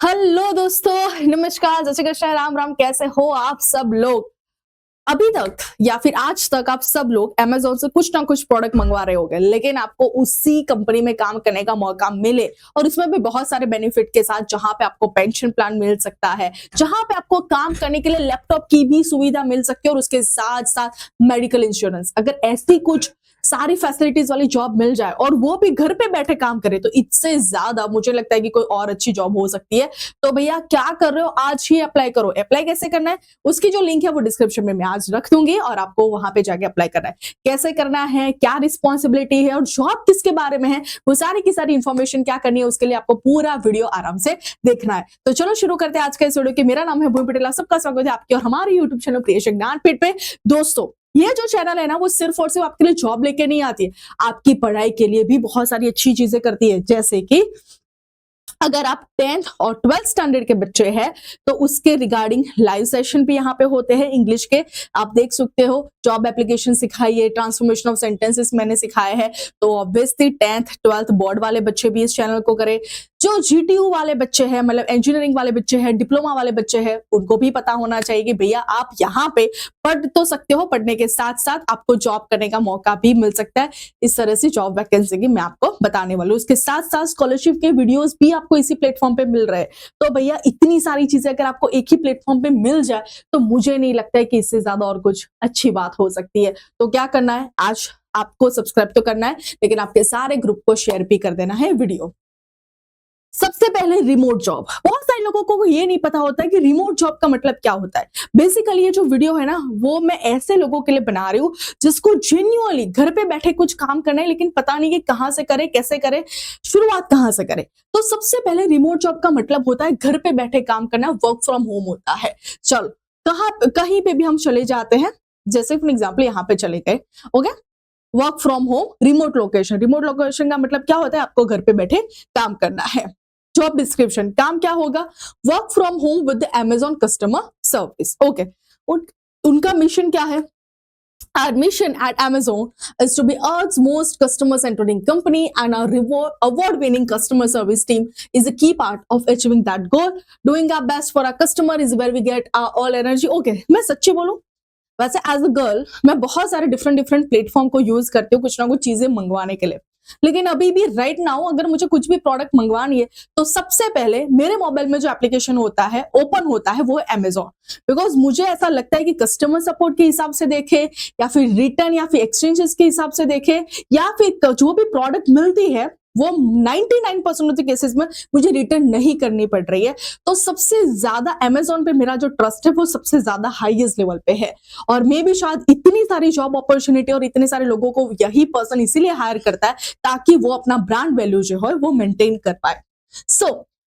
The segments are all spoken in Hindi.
हेलो दोस्तों, नमस्कार, जय श्री कृष्ण, राम राम। कैसे हो आप सब लोग? अभी तक या फिर आज तक आप सब लोग अमेज़न से कुछ ना कुछ प्रोडक्ट मंगवा रहे होंगे, लेकिन आपको उसी कंपनी में काम करने का मौका मिले और उसमें भी बहुत सारे बेनिफिट के साथ, जहां पे आपको पेंशन प्लान मिल सकता है, जहां पे आपको काम करने के लिए लैपटॉप की भी सुविधा मिल सकती है और उसके साथ-साथ मेडिकल इंश्योरेंस। अगर ऐसी कुछ सारी फैसिलिटीज वाली जॉब मिल जाए और वो भी घर पे बैठे काम करे, तो इससे ज्यादा मुझे लगता है कि कोई और अच्छी जॉब हो सकती है। तो भैया क्या कर रहे हो, आज ही अप्लाई करो। अप्लाई कैसे करना है, उसकी जो लिंक है वो डिस्क्रिप्शन में मैं आज रख दूंगी और आपको वहां पे जाके अप्लाई करना है। कैसे करना है, क्या रिस्पॉन्सिबिलिटी है और जॉब किसके बारे में है, वो सारी की सारी इंफॉर्मेशन क्या करनी है, उसके लिए आपको पूरा वीडियो आराम से देखना है। तो चलो शुरू करते हैं आज का इस वीडियो की। मेरा नाम है भूमि पटेल, सबका स्वागत है आपके और हमारे यूट्यूब चैनल प्रियेश ज्ञानपीठ पे। दोस्तों, ये जो चैनल है ना, वो सिर्फ और सिर्फ आपके लिए जॉब लेके नहीं आती है, आपकी पढ़ाई के लिए भी बहुत सारी अच्छी चीजें करती है। जैसे कि अगर आप 10th और 12th स्टैंडर्ड के बच्चे हैं, तो उसके रिगार्डिंग लाइव सेशन भी यहाँ पे होते हैं इंग्लिश के। आप देख सकते हो, जॉब एप्लीकेशन सिखाइए, ट्रांसफॉर्मेशन ऑफ सेंटेंसेस मैंने सिखाए हैं। तो ऑब्वियसली 10th 12th बोर्ड वाले बच्चे भी इस चैनल को करें। जो जीटीयू वाले बच्चे हैं, मतलब इंजीनियरिंग वाले बच्चे हैं, डिप्लोमा वाले बच्चे हैं, उनको भी पता होना चाहिए कि भैया आप यहाँ पे पढ़ तो सकते हो, पढ़ने के साथ साथ आपको जॉब करने का मौका भी मिल सकता है। इस तरह से जॉब वैकेंसी की मैं आपको बताने वाली हूँ। उसके साथ साथ स्कॉलरशिप के वीडियोस भी आपको इसी प्लेटफॉर्म पे मिल रहे हैं। तो भैया इतनी सारी चीजें अगर आपको एक ही प्लेटफॉर्म पे मिल जाए, तो मुझे नहीं लगता है कि इससे ज्यादा और कुछ अच्छी बात हो सकती है। तो क्या करना है, आज आपको सब्सक्राइब तो करना है, लेकिन आपके सारे ग्रुप को शेयर भी कर देना है वीडियो। सबसे पहले रिमोट जॉब। बहुत सारे लोगों को ये नहीं पता होता है कि रिमोट जॉब का मतलब क्या होता है। बेसिकली ये जो वीडियो है ना, वो मैं ऐसे लोगों के लिए बना रही हूँ जिसको जेन्युइनली घर पे बैठे कुछ काम करना है, लेकिन पता नहीं कि कहां से करे, कैसे करे, शुरुआत कहां से करे। तो सबसे पहले रिमोट जॉब का मतलब होता है घर पे बैठे काम करना, वर्क फ्रॉम होम होता है। चलो, कहीं पे भी हम चले जाते हैं, जैसे फॉर एग्जाम्पल यहाँ पे चले गए, okay, work from home, remote location. Remote location का मतलब क्या होता है, आपको घर पे बैठे काम करना है। जॉब डिस्क्रिप्शन, काम क्या होगा, work from home with Amazon customer service. Okay, उनका मिशन क्या है? Our mission at Amazon is to be Earth's most customer-centric company, and our award-winning customer service team is a key part of achieving that goal. Doing our best for our customer is where we get our all energy. Okay, मैं सच्ची बोलूं, वैसे एज अ गर्ल मैं बहुत सारे डिफरेंट प्लेटफॉर्म को यूज करती हूँ कुछ ना कुछ चीजें मंगवाने के लिए। लेकिन अभी भी राइट नाउ अगर मुझे कुछ भी प्रोडक्ट मंगवानी है, तो सबसे पहले मेरे मोबाइल में जो एप्लीकेशन होता है, ओपन होता है, वो है अमेजॉन। बिकॉज मुझे ऐसा लगता है कि कस्टमर सपोर्ट के हिसाब से देखे, या फिर रिटर्न या फिर एक्सचेंजेस के हिसाब से देखे, या फिर जो भी प्रोडक्ट मिलती है वो 99% ऑफ द केसेस में मुझे रिटर्न नहीं करनी पड़ रही है। तो सबसे ज्यादा अमेजॉन पे मेरा जो ट्रस्ट है वो सबसे ज्यादा हाईएस्ट लेवल पे है। और मे भी शायद इतनी सारी जॉब अपॉर्चुनिटी और इतने सारे लोगों को यही पर्सन इसीलिए हायर करता है ताकि वो अपना ब्रांड वैल्यू जो है वो मेंटेन कर पाए। सो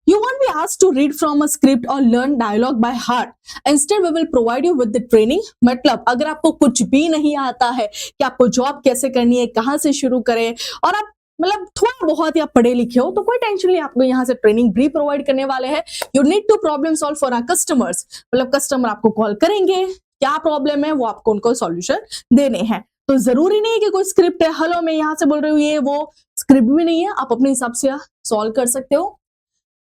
you won't be asked to read from a script or learn dialogue by heart. Instead we will provide you with the training. मतलब अगर आपको कुछ भी नहीं आता है कि आपको जॉब कैसे करनी है, कहां से शुरू करें, और आप मतलब थोड़ा बहुत या पढ़े लिखे हो, तो कोई टेंशन नहीं, आपको यहाँ से ट्रेनिंग भी प्रोवाइड करने वाले हैं। You need to problem solve for our customers. मतलब कस्टमर आपको कॉल करेंगे, क्या प्रॉब्लम है वो आपको उनको सॉल्यूशन देने हैं। तो जरूरी नहीं है कि कोई स्क्रिप्ट है, हेलो मैं यहाँ से बोल रही हूँ, ये वो स्क्रिप्ट भी नहीं है, आप अपने हिसाब से सॉल्व कर सकते हो।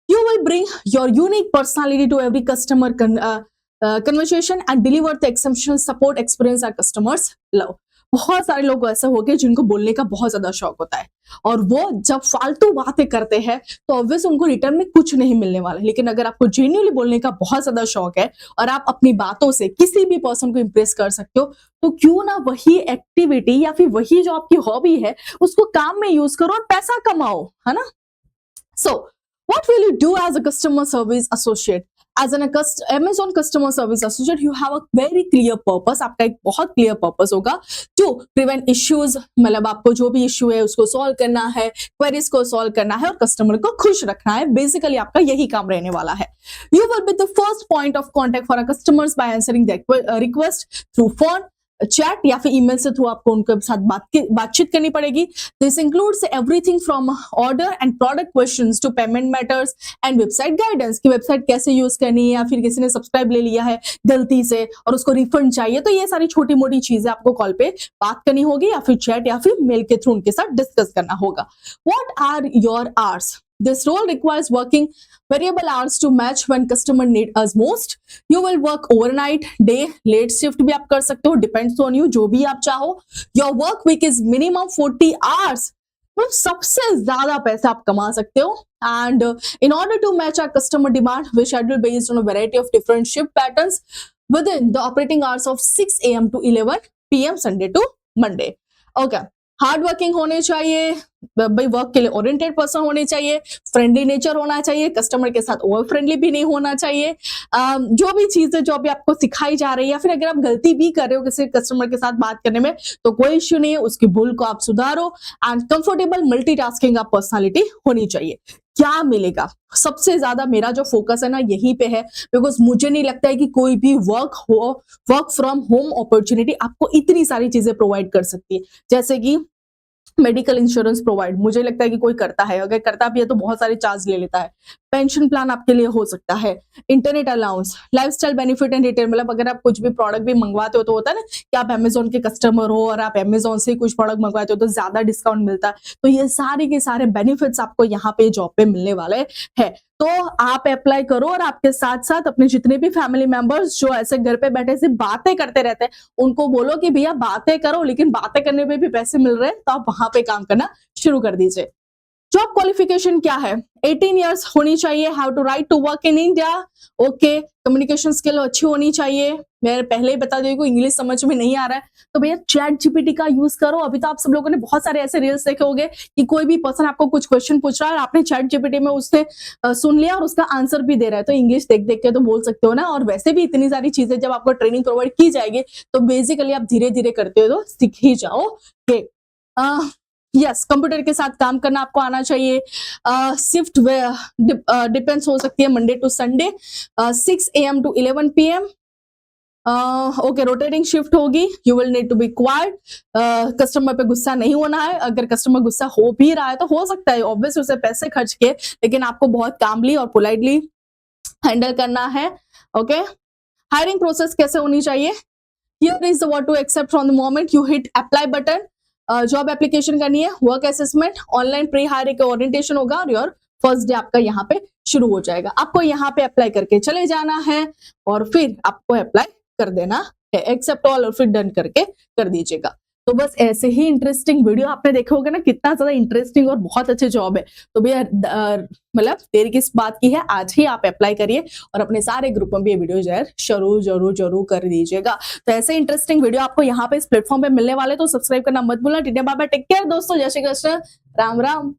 You will bring your unique personality to every customer conversation and deliver the exceptional support experience our customers love. बहुत सारे लोग ऐसे होंगे जिनको बोलने का बहुत ज्यादा शौक होता है, और वो जब फालतू बातें करते हैं तो ऑब्वियस उनको रिटर्न में कुछ नहीं मिलने वाला। लेकिन अगर आपको जेन्युइनली बोलने का बहुत ज्यादा शौक है और आप अपनी बातों से किसी भी पर्सन को इंप्रेस कर सकते हो, तो क्यों ना वही एक्टिविटी या फिर वही जो आपकी हॉबी है उसको काम में यूज करो और पैसा कमाओ, है ना। सो what will you do as a customer service associate? As an Amazon customer service associate, you have a very clear purpose. आपका एक बहुत clear purpose होगा to prevent issues. मतलब आपको जो भी issue है उसको solve करना है, queries को solve करना है और customer को खुश रखना है। Basically आपका यही काम रहने वाला है। You will be the first point of contact for our customers by answering their request through phone, chat या फिर ईमेल से थ्रू आपको उनके साथ बातचीत करनी पड़ेगी। This includes everything from order and product questions to payment matters and website guidance, की वेबसाइट कैसे यूज करनी है, या फिर किसी ने सब्सक्राइब ले लिया है गलती से और उसको रिफंड चाहिए, तो ये सारी छोटी मोटी चीजें आपको कॉल पे बात करनी होगी या फिर चैट या फिर मेल के थ्रू उनके साथ डिस्कस करना होगा। What are your hours? This role requires working variable hours to match when customer need us most. You will work overnight, day, late shift भी आप कर सकते हो, depends on you, जो भी आप चाहो. Your work week is minimum 40 hours. मतलब सबसे ज्यादा पैसा आप कमा सकते हो. And in order to match our customer demand, we schedule based on a variety of different shift patterns within the operating hours of 6 a.m. to 11 p.m. Sunday to Monday. Okay. Hard working होने चाहिए भाई, वर्क के लिए ओरिएंटेड पर्सन होने चाहिए, फ्रेंडली नेचर होना चाहिए, कस्टमर के साथ ओवर फ्रेंडली भी नहीं होना चाहिए. जो भी चीजें जो अभी आपको सिखाई जा रही है, या फिर अगर आप गलती भी कर रहे हो किसी कस्टमर के साथ बात करने में, तो कोई इश्यू नहीं है, उसकी भूल को आप सुधारो. एंड कंफर्टेबल मल्टीटास्किंग आप पर्सनालिटी होनी चाहिए. क्या मिलेगा? सबसे ज्यादा मेरा जो फोकस है ना यहीं पे है, बिकॉज मुझे नहीं लगता है कि कोई भी वर्क फ्रॉम होम अपॉर्चुनिटी आपको इतनी सारी चीजें प्रोवाइड कर सकती है. जैसे कि मेडिकल इंश्योरेंस प्रोवाइड, मुझे लगता है कि कोई करता है, अगर करता भी है तो बहुत सारे चार्ज ले लेता है. पेंशन प्लान आपके लिए हो सकता है, internet allowance, lifestyle benefit and retail, मतलब अगर आप कुछ भी प्रोडक्ट भी मंगवाते हो तो होता है ना कि आप अमेजोन के कस्टमर हो और आप अमेजोन से कुछ प्रोडक्ट मंगवाते हो तो ज्यादा डिस्काउंट मिलता है. तो ये सारे के सारे बेनिफिट्स आपको यहाँ पे जॉब पे मिलने वाले हैं. तो आप अप्लाई करो और आपके साथ साथ अपने जितने भी फैमिली मेंबर्स जो ऐसे घर पे बैठे से बातें करते रहते हैं, उनको बोलो कि भैया बातें करो, लेकिन बातें करने में भी पैसे मिल रहे हैं, तो आप वहां पे काम करना शुरू कर दीजिए. जॉब क्वालिफिकेशन क्या है? 18 इयर्स होनी चाहिए. How to right to work in India. Okay. Communication skill अच्छी होनी चाहिए. मैं पहले ही बता दूं, इंग्लिश समझ में नहीं आ रहा है तो भैया चैट जीपीटी का यूज करो. अभी तो आप सब लोगों ने बहुत सारे ऐसे रील्स देखे होंगे कि कोई भी पर्सन आपको कुछ क्वेश्चन पूछ रहा है और आपने चैट जीपीटी में उससे सुन लिया और उसका आंसर भी दे रहा है, तो इंग्लिश देख देख के तो बोल सकते हो ना. और वैसे भी इतनी सारी चीजें जब आपको ट्रेनिंग प्रोवाइड की जाएगी तो बेसिकली आप धीरे धीरे करते हो तो सीख ही जाओगे. यस, कंप्यूटर के साथ काम करना आपको आना चाहिए. शिफ्ट डिपेंड्स हो सकती है Monday to Sunday, 6 AM to 11 PM. Okay, rotating shift होगी. You will need to be quite. Customer पे गुस्सा नहीं होना है. अगर कस्टमर गुस्सा हो भी रहा है तो हो सकता है ऑब्वियसली उसे पैसे खर्च के, लेकिन आपको बहुत कामली और पोलाइटली हैंडल करना है. ओके. हायरिंग प्रोसेस कैसे होनी चाहिए? Here is what to accept from the moment you hit apply button. Job application करनी है, work assessment, online pre hiring का ओरिएंटेशन होगा और योर फर्स्ट डे आपका यहाँ पे शुरू हो जाएगा. आपको यहाँ पे अप्लाई करके चले जाना है और फिर आपको अप्लाई कर देना है. एक्सेप्ट ऑल और फिर डन करके कर दीजिएगा. तो बस ऐसे ही इंटरेस्टिंग वीडियो आपने देखे होगा ना, कितना ज्यादा इंटरेस्टिंग और बहुत अच्छे जॉब है. तो भैया मतलब देर किस बात की है, आज ही आप अप्लाई करिए और अपने सारे ग्रुप में भी ये वीडियो जरूर जरूर जरूर कर दीजिएगा. तो ऐसे इंटरेस्टिंग वीडियो आपको यहाँ पे इस प्लेटफॉर्म पे मिलने वाले, तो सब्सक्राइब करना मत भूलना. टिटे बाबा, टेक केयर दोस्तों, जय श्री कृष्ण, राम राम.